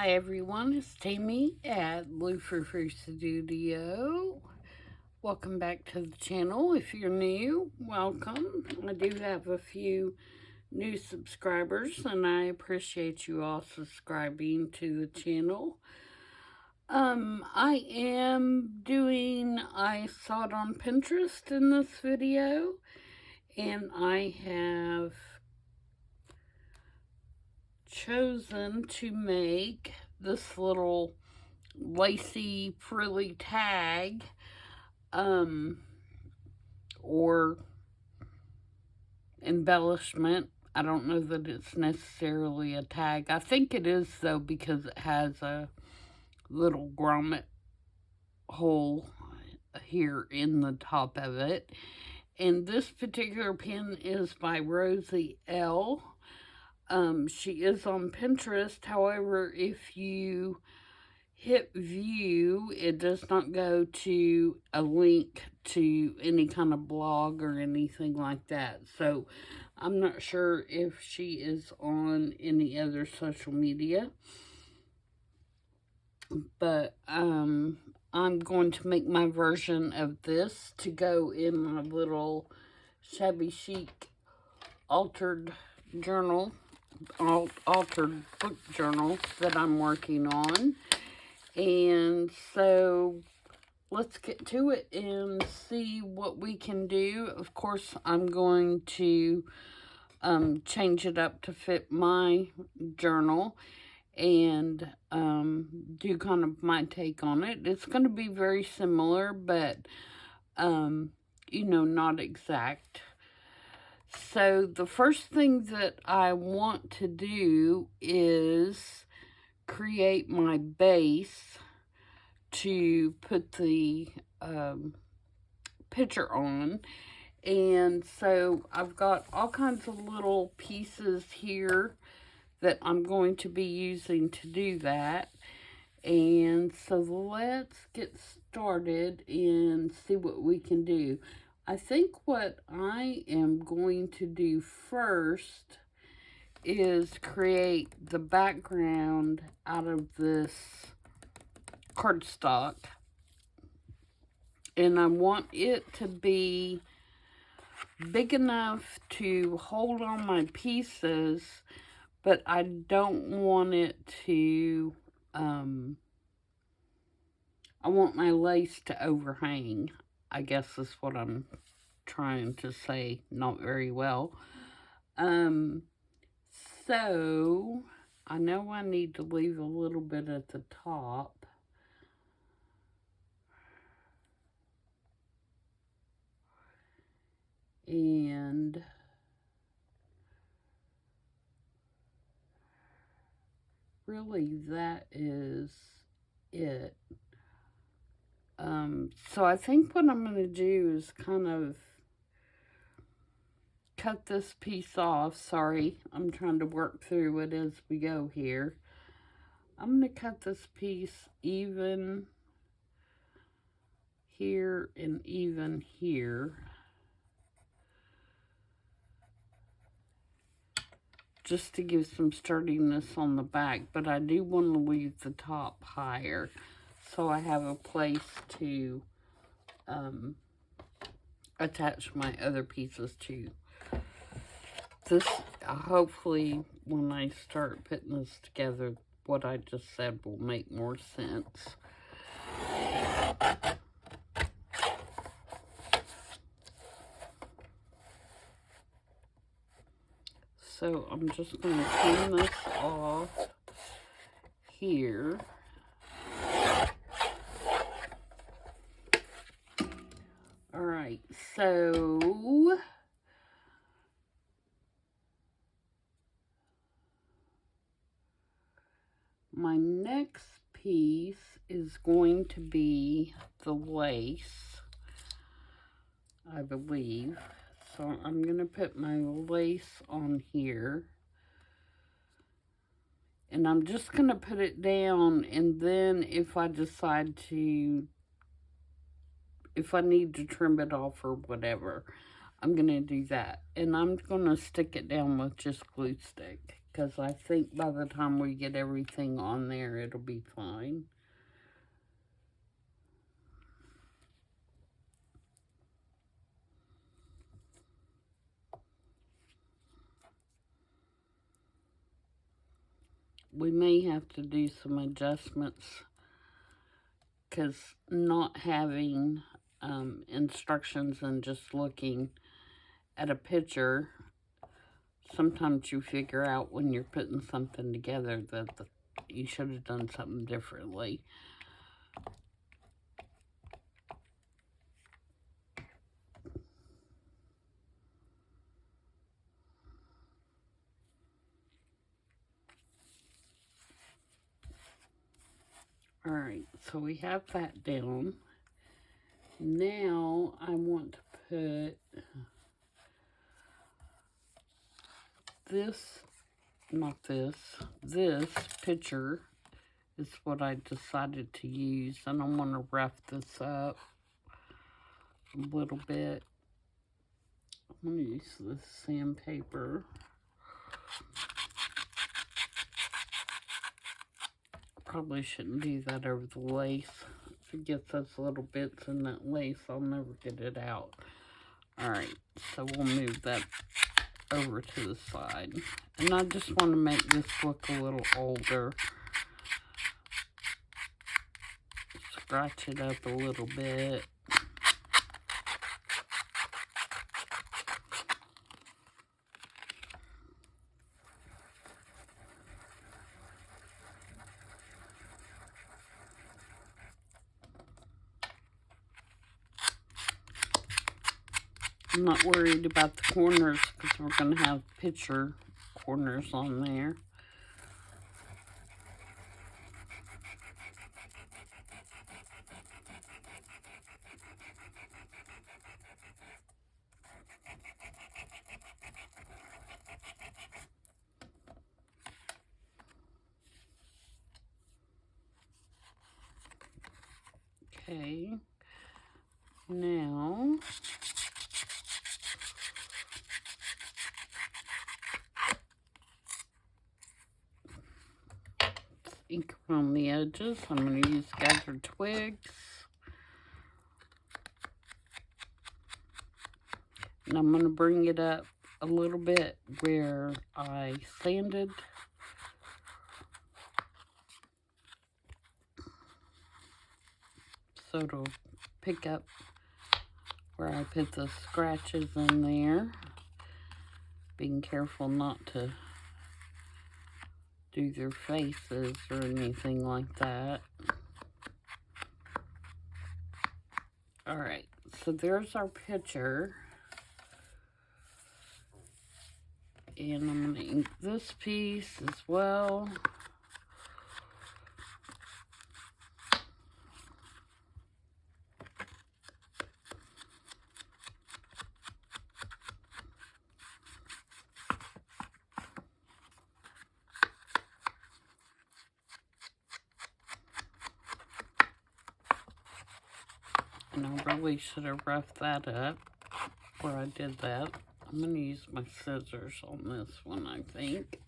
Hi everyone, it's Tammy at Frou-frou Studio. Welcome back to the channel. If you're new, welcome. I do have a few new subscribers and I appreciate you all subscribing to the channel. I saw it on Pinterest in this video and I have chosen to make this little lacy frilly tag or embellishment. I don't know that it's necessarily a tag. I think it is though, because it has a little grommet hole here in the top of it. And this particular pin is by Rosie L. She is on Pinterest. However, if you hit view, it does not go to a link to any kind of blog or anything like that. So I'm not sure if she is on any other social media. But I'm going to make my version of this to go in my little shabby chic altered book journal that I'm working on. And so let's get to it and see what we can do. Of course, I'm going to change it up to fit my journal and do kind of my take on it. It's going to be very similar, but you know, not exact. So the first thing that I want to do is create my base to put the picture on. And so I've got all kinds of little pieces here that I'm going to be using to do that. And so let's get started and see what we can do. I think what I am going to do first is create the background out of this cardstock. And I want it to be big enough to hold on my pieces, but I don't want it to, I want my lace to overhang, I guess is what I'm trying to say, not very well. So I know I need to leave a little bit at the top. And really that is it. So I think what I'm going to do is kind of cut this piece off. Sorry, I'm trying to work through it as we go here. I'm going to cut this piece even here and even here, just to give some sturdiness on the back, but I do want to leave the top higher so I have a place to attach my other pieces to. This, hopefully, when I start putting this together, what I just said will make more sense. So I'm just going to clean this off here. Alright, so my next piece is going to be the lace, I believe. So I'm going to put my lace on here. And I'm just going to put it down, and then if I decide to, if I need to trim it off or whatever, I'm going to do that. And I'm going to stick it down with just glue stick. because I think by the time we get everything on there, it'll be fine. We may have to do some adjustments because not having instructions and just looking at a picture, sometimes you figure out when you're putting something together that you should have done something differently. Alright, so we have that down. Now I want to put this picture is what I decided to use, and I want to rough this up a little bit. I'm going to use this sandpaper. Probably shouldn't do that over the lace. If it gets those little bits in that lace, I'll never get it out. Alright, so we'll move that over to the side. And I just want to make this look a little older. Scratch it up a little bit. I'm not worried about the corners because we're going to have picture corners on there. Okay, now ink around the edges. I'm going to use gathered twigs. And I'm going to bring it up a little bit where I sanded. So it'll pick up where I put the scratches in there. Being careful not to do their faces or anything like that. Alright, so there's our picture. And I'm going to ink this piece as well. And I really should have roughed that up where I did that. I'm going to use my scissors on this one, I think.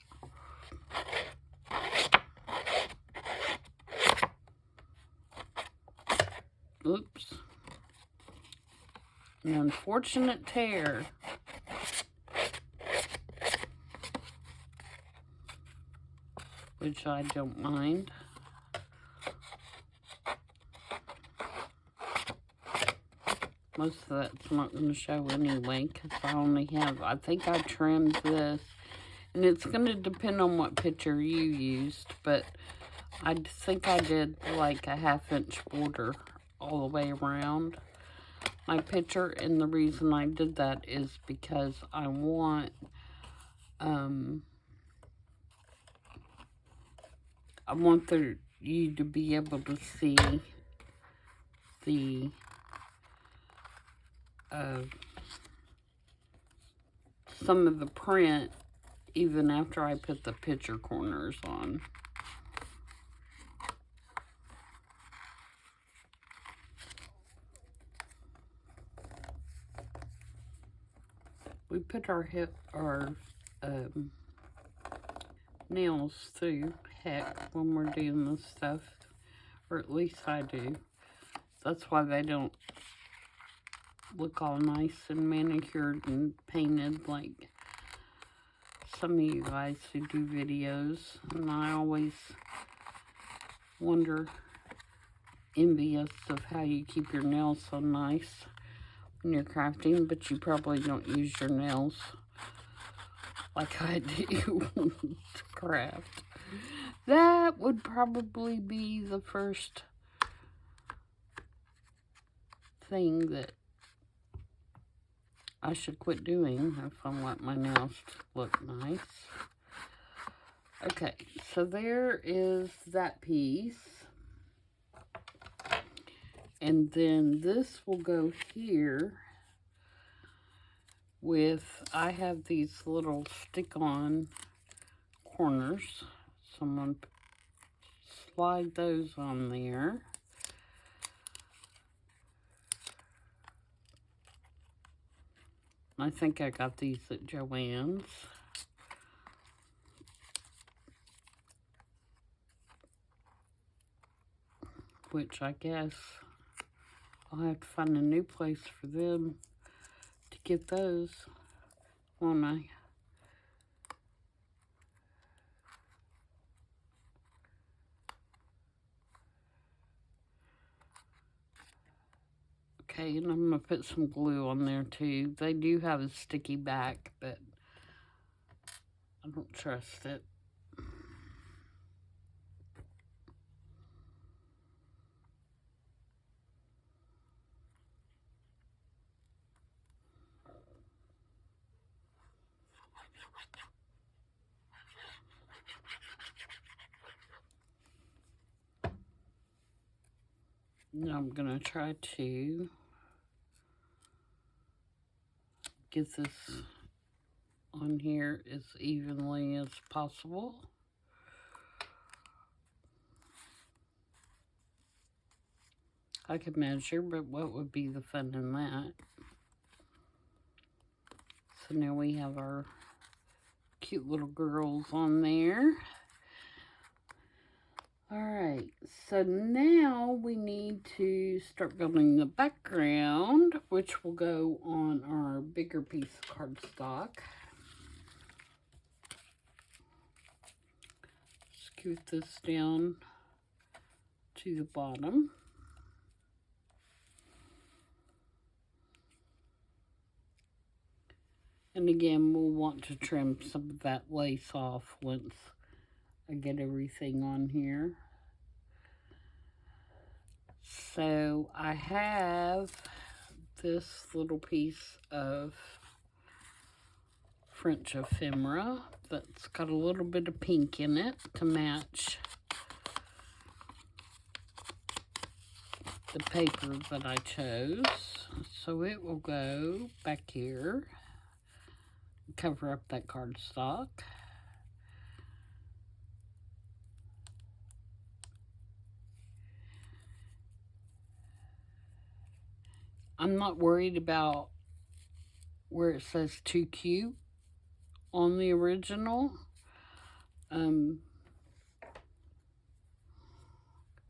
Oops. An unfortunate tear. Which I don't mind. Most of that's not going to show anyway, because I think I trimmed this. And it's going to depend on what picture you used, but I think I did like a 1/2 inch border all the way around my picture. And the reason I did that is because I want, you to be able to see the some of the print even after I put the picture corners on. We put our nails too, heck, when we're doing this stuff. Or at least I do. That's why they don't look all nice and manicured and painted like some of you guys who do videos. And I always wonder, envious of how you keep your nails so nice when you're crafting, but you probably don't use your nails like I do to craft. That would probably be the first thing that I should quit doing if I want my nails to look nice. Okay, so there is that piece. And then this will go here with, I have these little stick-on corners. So I'm going to slide those on there. I think I got these at Joann's. Which I guess I'll have to find a new place for them to get those, won't I? Okay, and I'm going to put some glue on there too. They do have a sticky back, but I don't trust it. Now I'm going to try to get this on here as evenly as possible. I could measure, but what would be the fun in that? So now we have our cute little girls on there. Alright, so now we need to start building the background, which will go on our bigger piece of cardstock. Scoot this down to the bottom. And again, we'll want to trim some of that lace off once I get everything on here. So I have this little piece of French ephemera that's got a little bit of pink in it to match the paper that I chose. So it will go back here, cover up that cardstock. I'm not worried about where it says too cute on the original.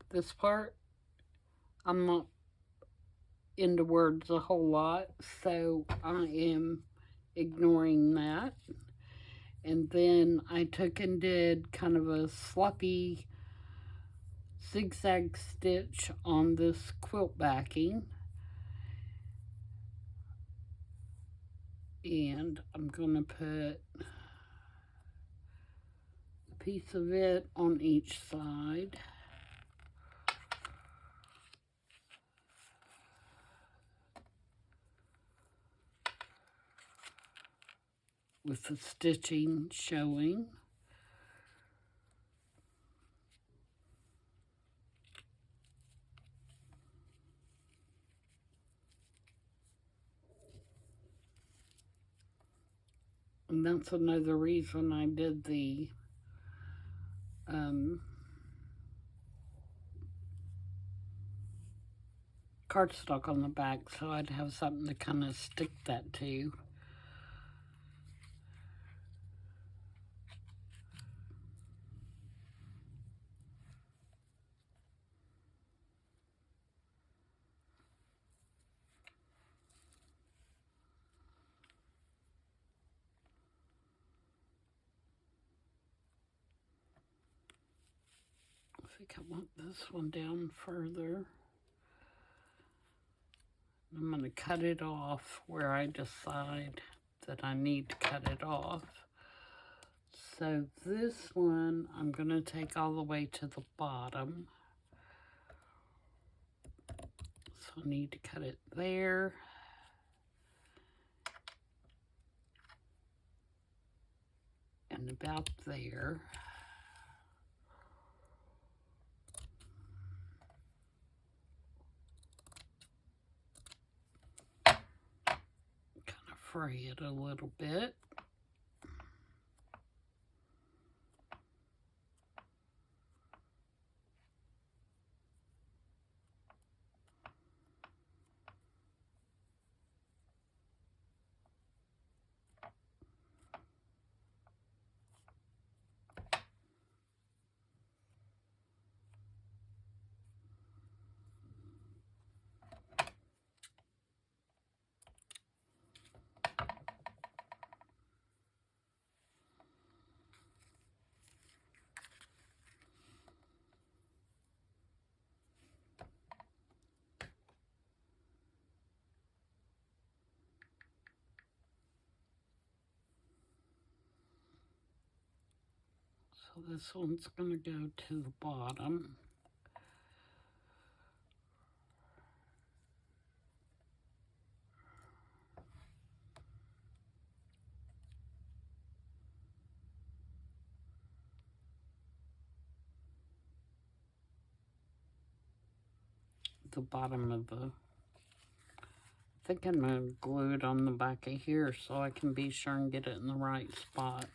This part, I'm not into words a whole lot, so I am ignoring that. And then I took and did kind of a sloppy zigzag stitch on this quilt backing. And I'm going to put a piece of it on each side. With the stitching showing. And that's another reason I did the cardstock on the back, so I'd have something to kind of stick that to. think I want this one down further. I'm going to cut it off where I decide that I need to cut it off. So this one, I'm going to take all the way to the bottom. So I need to cut it there. And about there. Kind of fray it a little bit. So this one's going to go to the bottom. The bottom of the, I think I'm going to glue it on the back of here so I can be sure and get it in the right spot.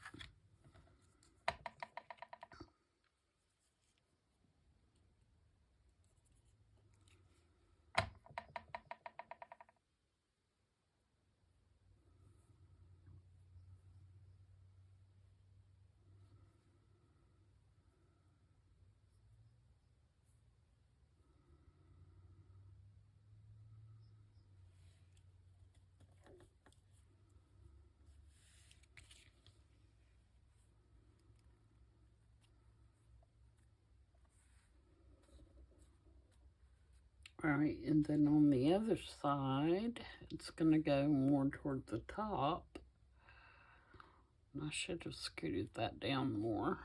All right, and then on the other side, it's going to go more toward the top. I should have scooted that down more.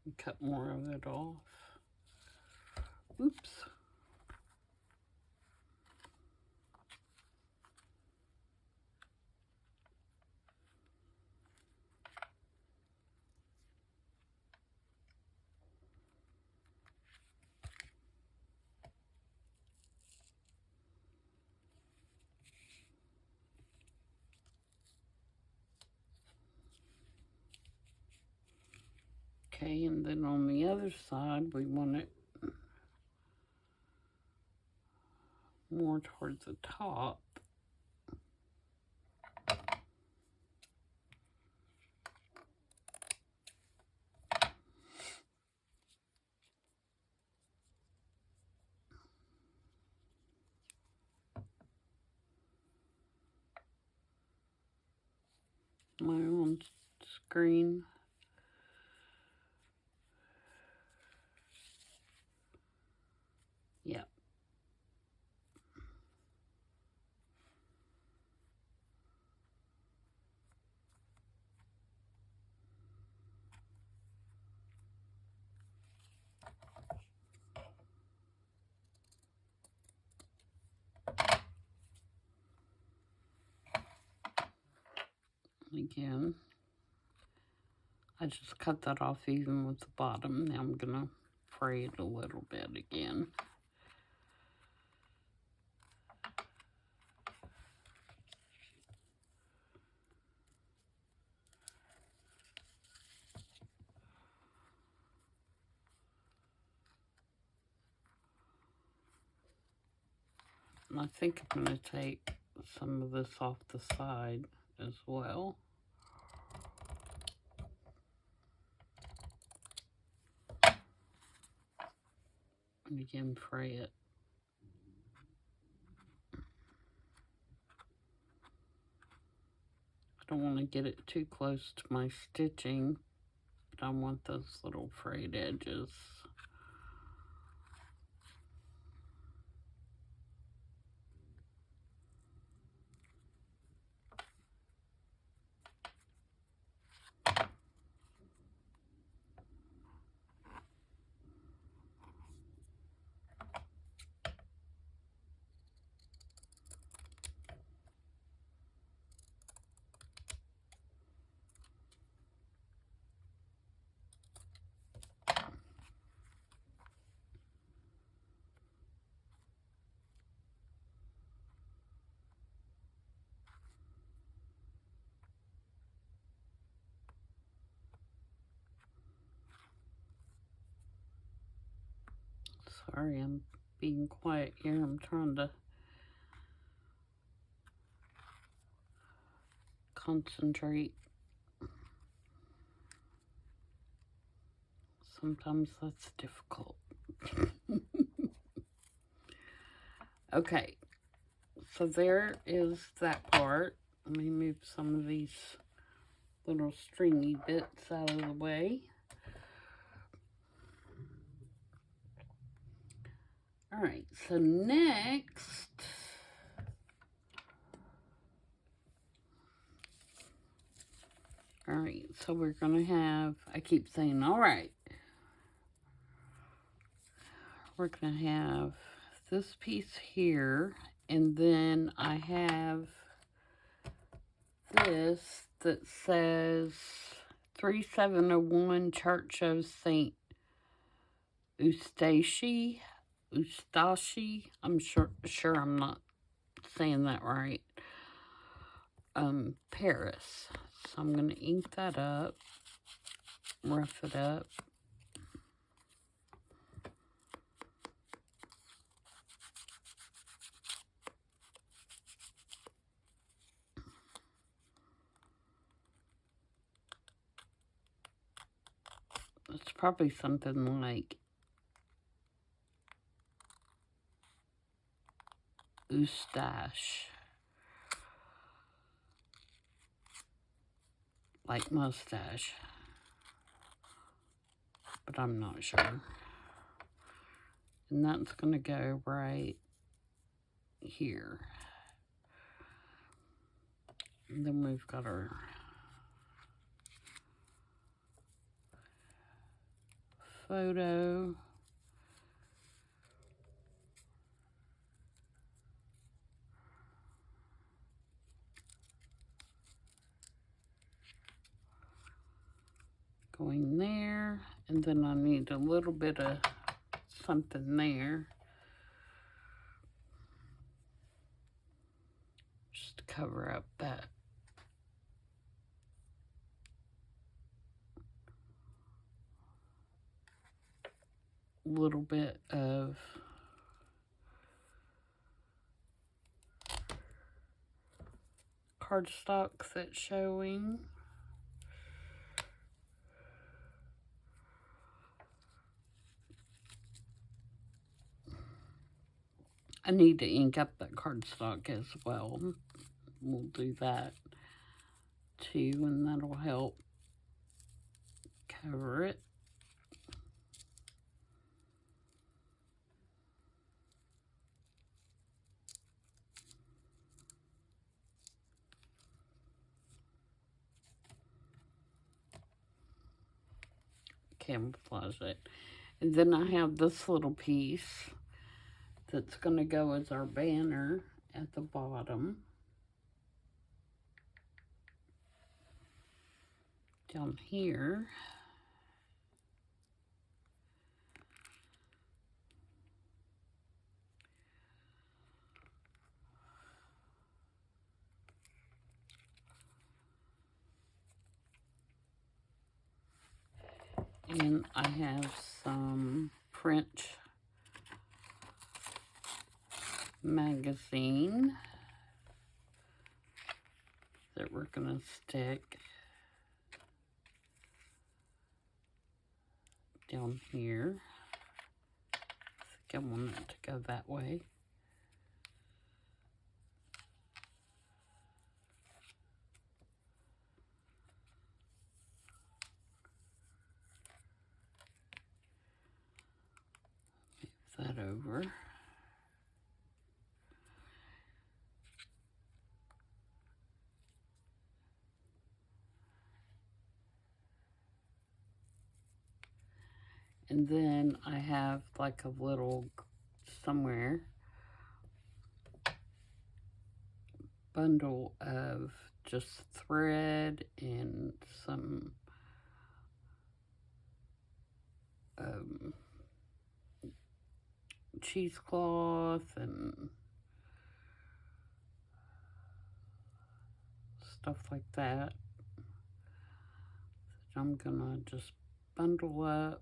And cut more of it off. Oops. Okay, and then on the other side, we want it more towards the top. My own screen. Yep. Again, I just cut that off even with the bottom. Now I'm gonna fray it a little bit again. And I think I'm gonna take some of this off the side as well. And again, fray it. I don't want to get it too close to my stitching, but I want those little frayed edges. Sorry, I'm being quiet here. I'm trying to concentrate. Sometimes that's difficult. Okay, so there is that part. Let me move some of these little stringy bits out of the way. All right, so next, all right, so we're gonna have, I keep saying, all right, we're gonna have this piece here, and then I have this that says 3701 Church of St. Eustache. I'm sure I'm not saying that right. Paris. So I'm going to ink that up, rough it up. It's probably something like Eustache. Like mustache. But I'm not sure. And that's going to go right here. And then we've got our photo. Going there, and then I need a little bit of something there. Just to cover up that little bit of cardstock that's showing. I need to ink up that cardstock as well. We'll do that too, and that'll help cover it. Camouflage it. And then I have this little piece that's going to go as our banner at the bottom. Down here. And I have some French magazine that we're going to stick down here. I think I want it to go that way. that over. And then I have like a little somewhere bundle of just thread and some cheesecloth and stuff like that. So I'm gonna just bundle up.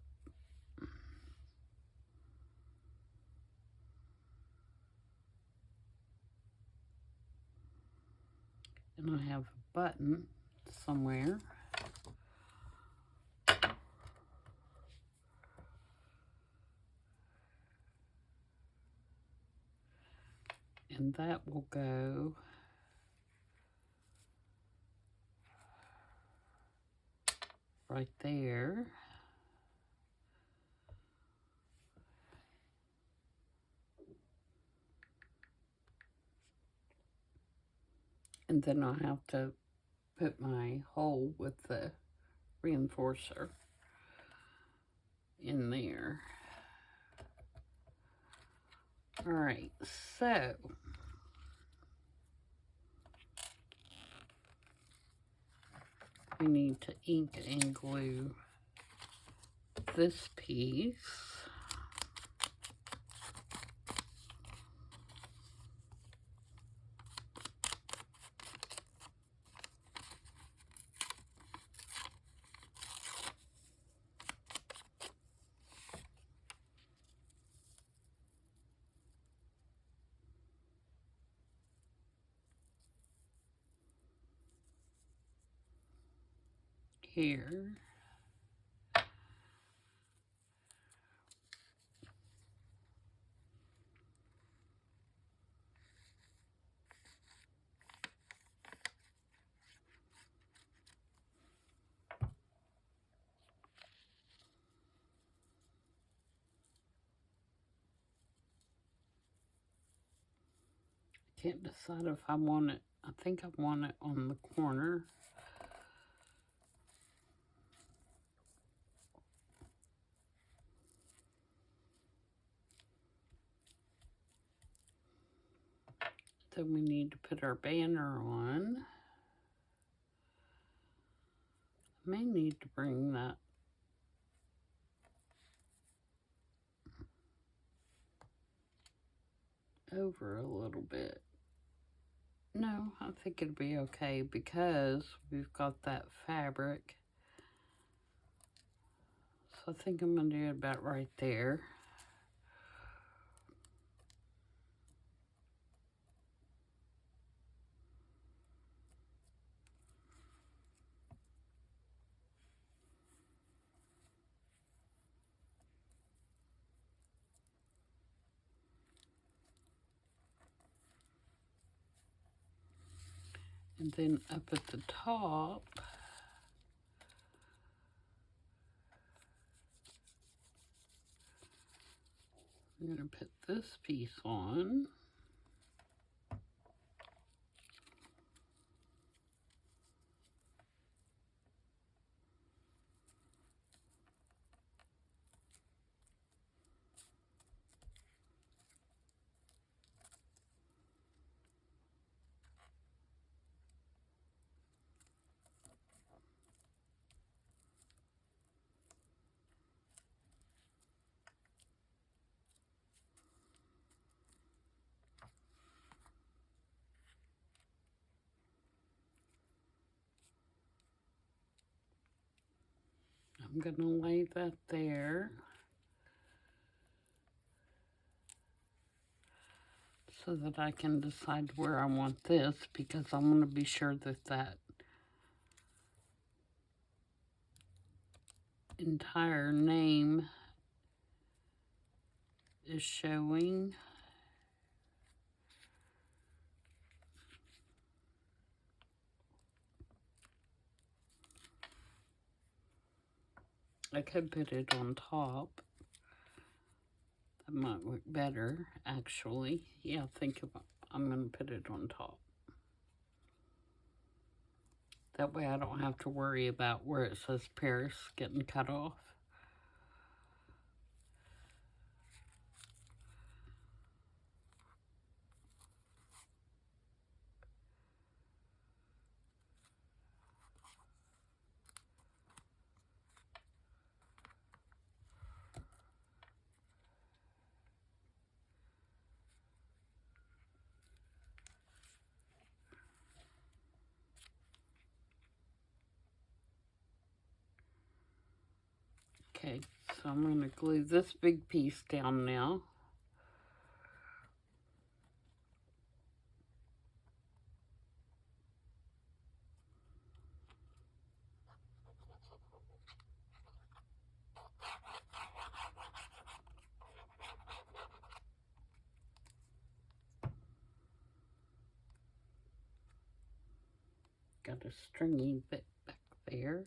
And I have a button somewhere. And that will go right there. And then I'll have to put my hole with the reinforcer in there. All right, so we need to ink and glue this piece. Here. Can't decide if I want it. I think I want it on the corner. Then we need to put our banner on. I may need to bring that over a little bit. No, I think it'll be okay because we've got that fabric. So I think I'm gonna do it about right there. And then up at the top, I'm going to put this piece on. I'm going to lay that there so that I can decide where I want this, because I want to be sure that that entire name is showing. I could put it on top. That might work better, actually. Yeah, I'm going to put it on top. That way I don't have to worry about where it says Paris getting cut off. Okay, so I'm going to glue this big piece down now. Got a stringy bit back there.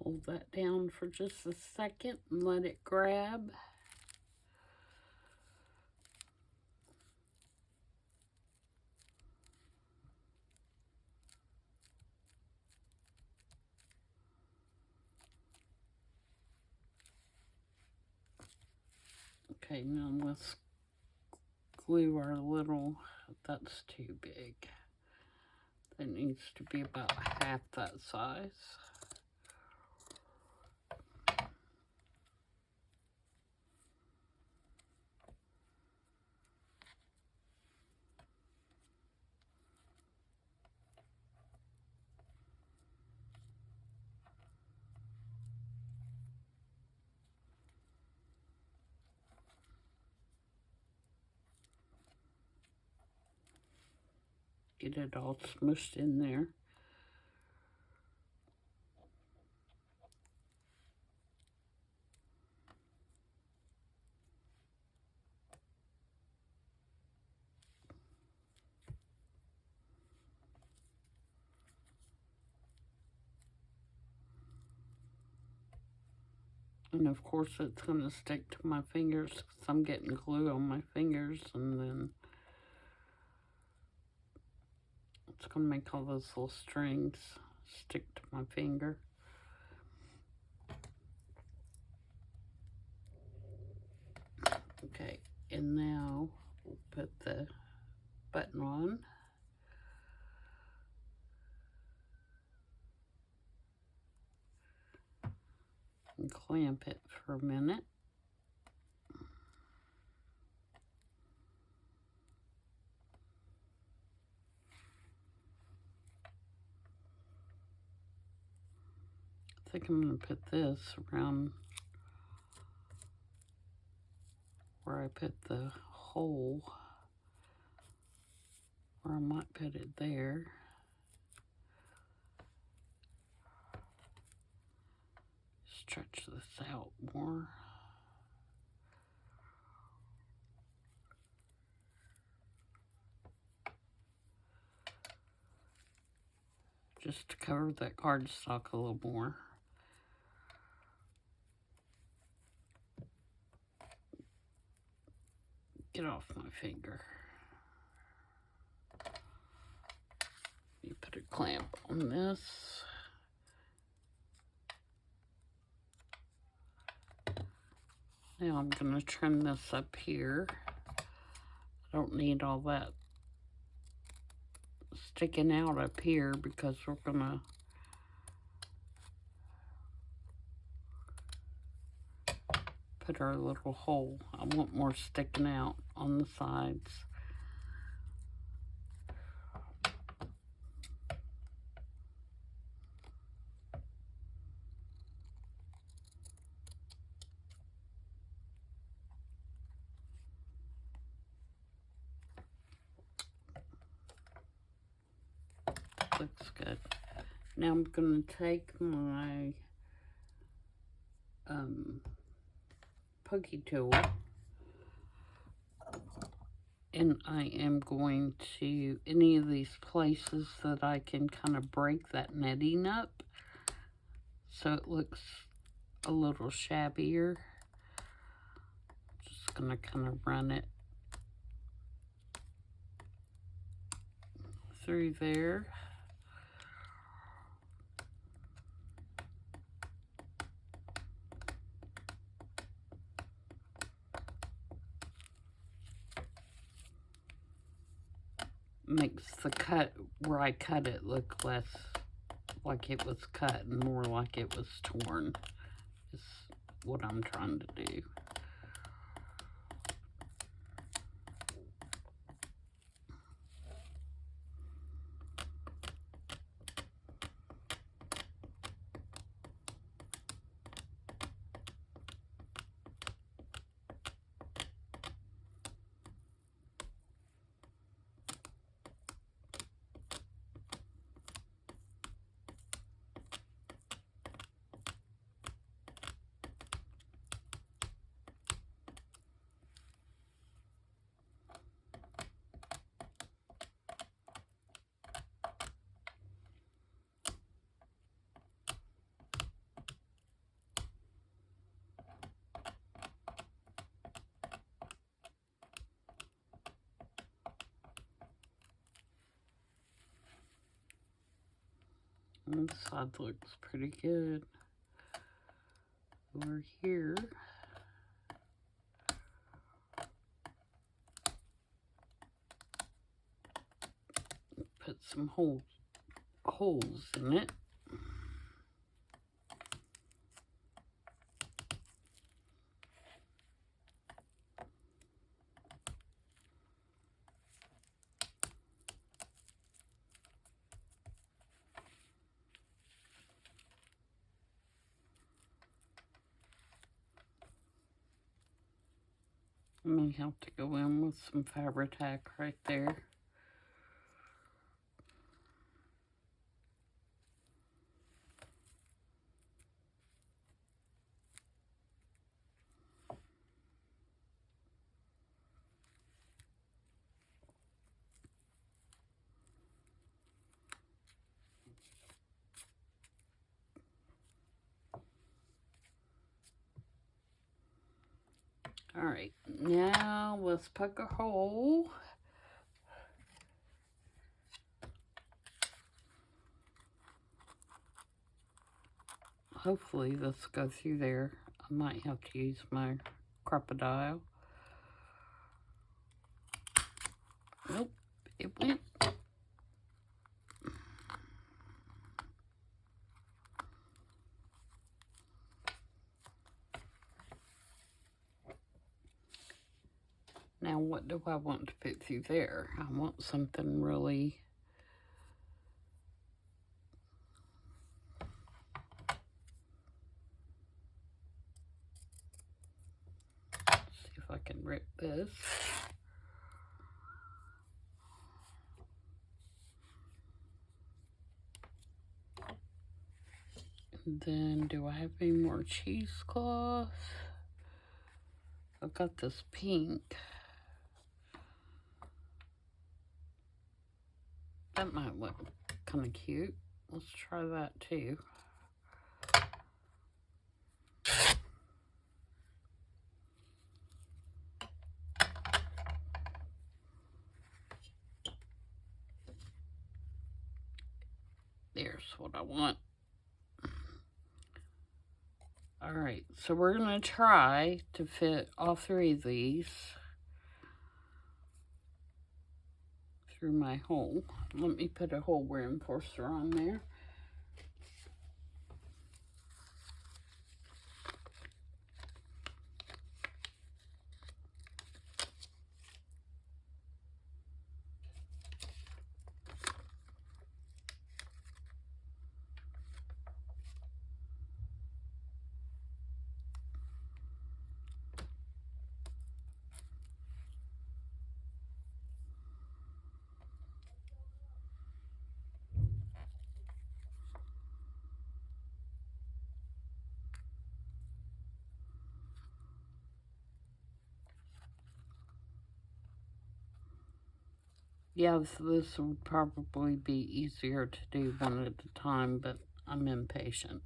Hold that down for just a second and let it grab. Okay, now let's glue our little, that's too big. That needs to be about half that size. Get it all smushed in there. And of course it's going to stick to my fingers because I'm getting glue on my fingers, and then it's going to make all those little strings stick to my finger. Okay, and now we'll put the button on. And clamp it for a minute. I think I'm going to put this around where I put the hole, or I might put it there. Stretch this out more. Just to cover that cardstock a little more. Get off my finger. You put a clamp on this. Now I'm going to trim this up here. I don't need all that sticking out up here because we're going to put our little hole. I want more sticking out on the sides. Looks good. Now I'm going to take my pokey tool. And I am going to, any of these places that I can kind of break that netting up so it looks a little shabbier. Just going to kind of run it through there. Makes the cut where I cut it look less like it was cut and more like it was torn, is what I'm trying to do. This side looks pretty good. Over here, put some holes in it. I may have to go in with some Fabri-Tac right there. All right, now let's poke a hole. Hopefully this will go through there. I might have to use my crocodile. Nope, it went. Now, what do I want to fit through there? I want something really... Let's see if I can rip this. And then, do I have any more cheesecloth? I've got this pink. That might look kind of cute. Let's try that too. There's what I want. All right, so we're gonna try to fit all three of these through my hole. Let me put a hole reinforcer on there. Yeah, this would probably be easier to do one at a time, but I'm impatient.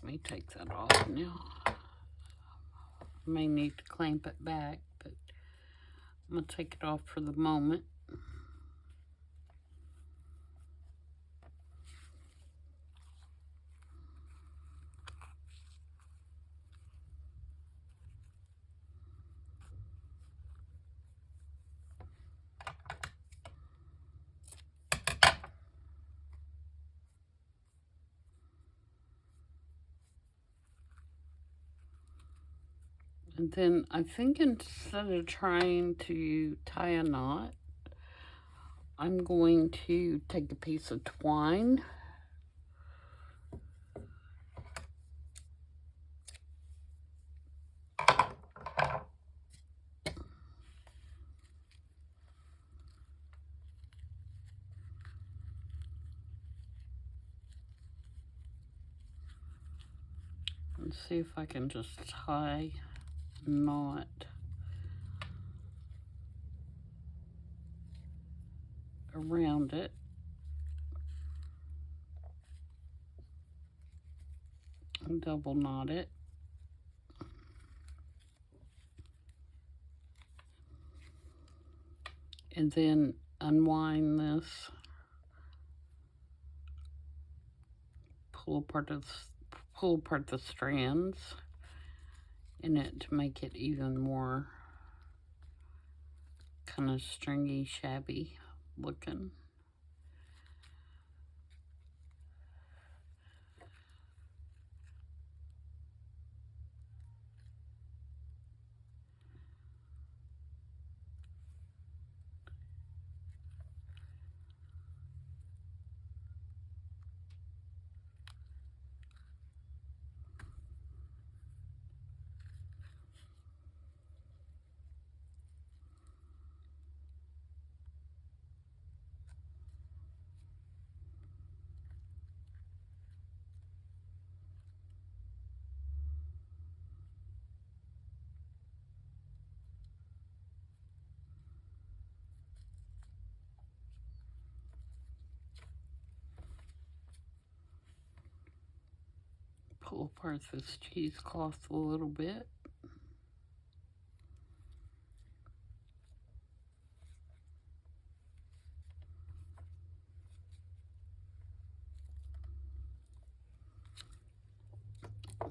Let me take that off now. I may need to clamp it back, but I'm going to take it off for the moment. And then I think instead of trying to tie a knot, I'm going to take a piece of twine and see if I can just tie a knot around it. And double knot it. And then unwind this, pull apart the strands in it to make it even more kind of stringy, shabby looking. Pull apart this cheesecloth a little bit.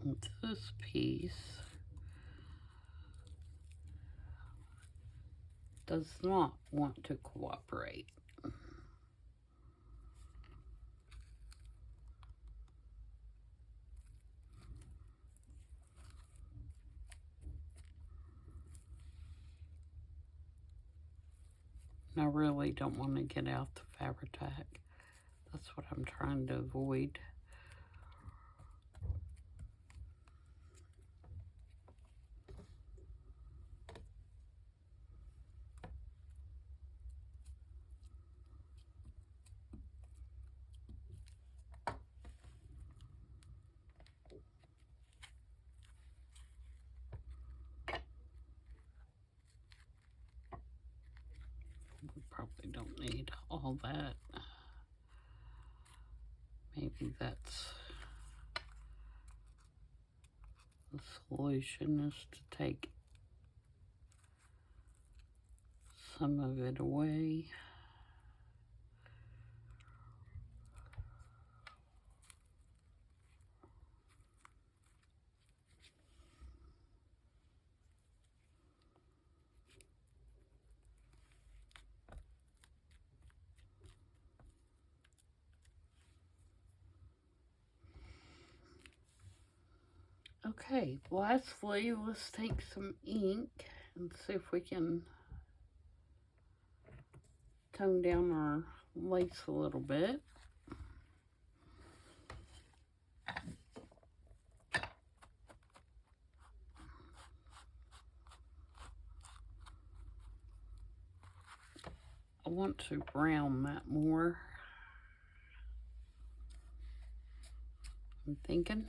And this piece does not want to cooperate. I really don't want to get out the Fabri-Tac. That's what I'm trying to avoid. We probably don't need all that. Maybe that's the solution, is to take some of it away. Okay, lastly, let's take some ink and see if we can tone down our lace a little bit. I want to brown that more, I'm thinking.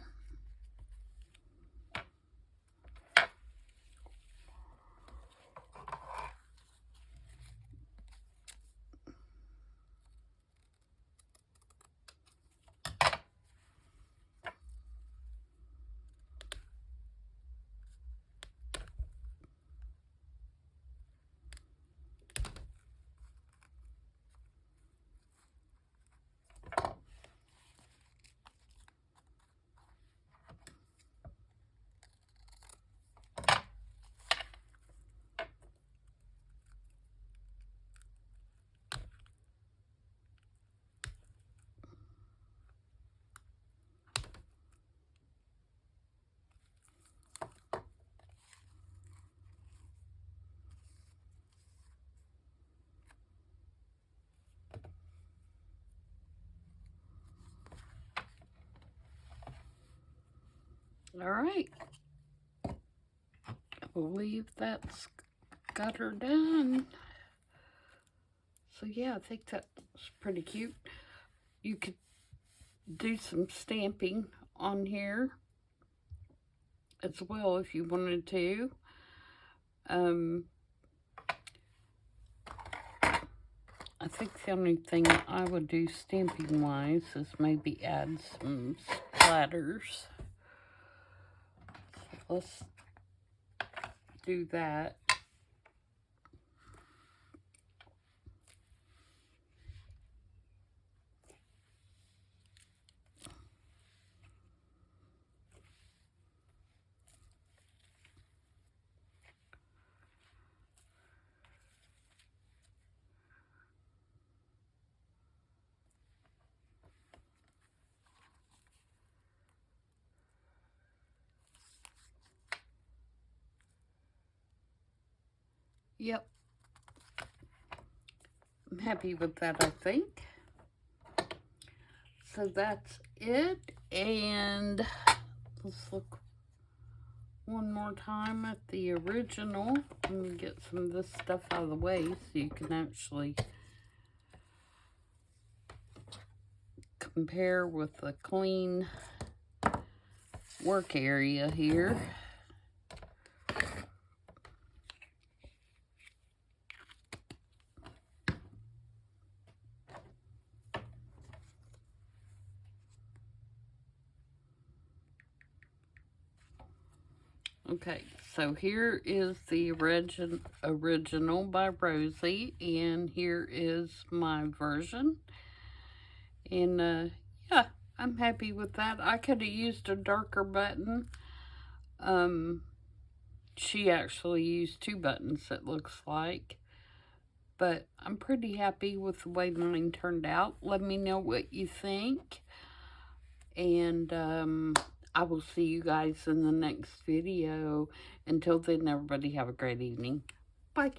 All right, I believe that's got her done. So yeah, I think that's pretty cute. You could do some stamping on here as well if you wanted to. I think the only thing I would do stamping wise is maybe add some splatters. Let's do that. Yep. I'm happy with that, I think. So that's it. And let's look one more time at the original. Let me get some of this stuff out of the way so you can actually compare with the clean work area here. Okay, so here is the original by Rosie, and here is my version. And yeah, I'm happy with that. I could have used a darker button. She actually used 2 buttons, it looks like. But I'm pretty happy with the way mine turned out. Let me know what you think. And I will see you guys in the next video. Until then, everybody have a great evening. Bye.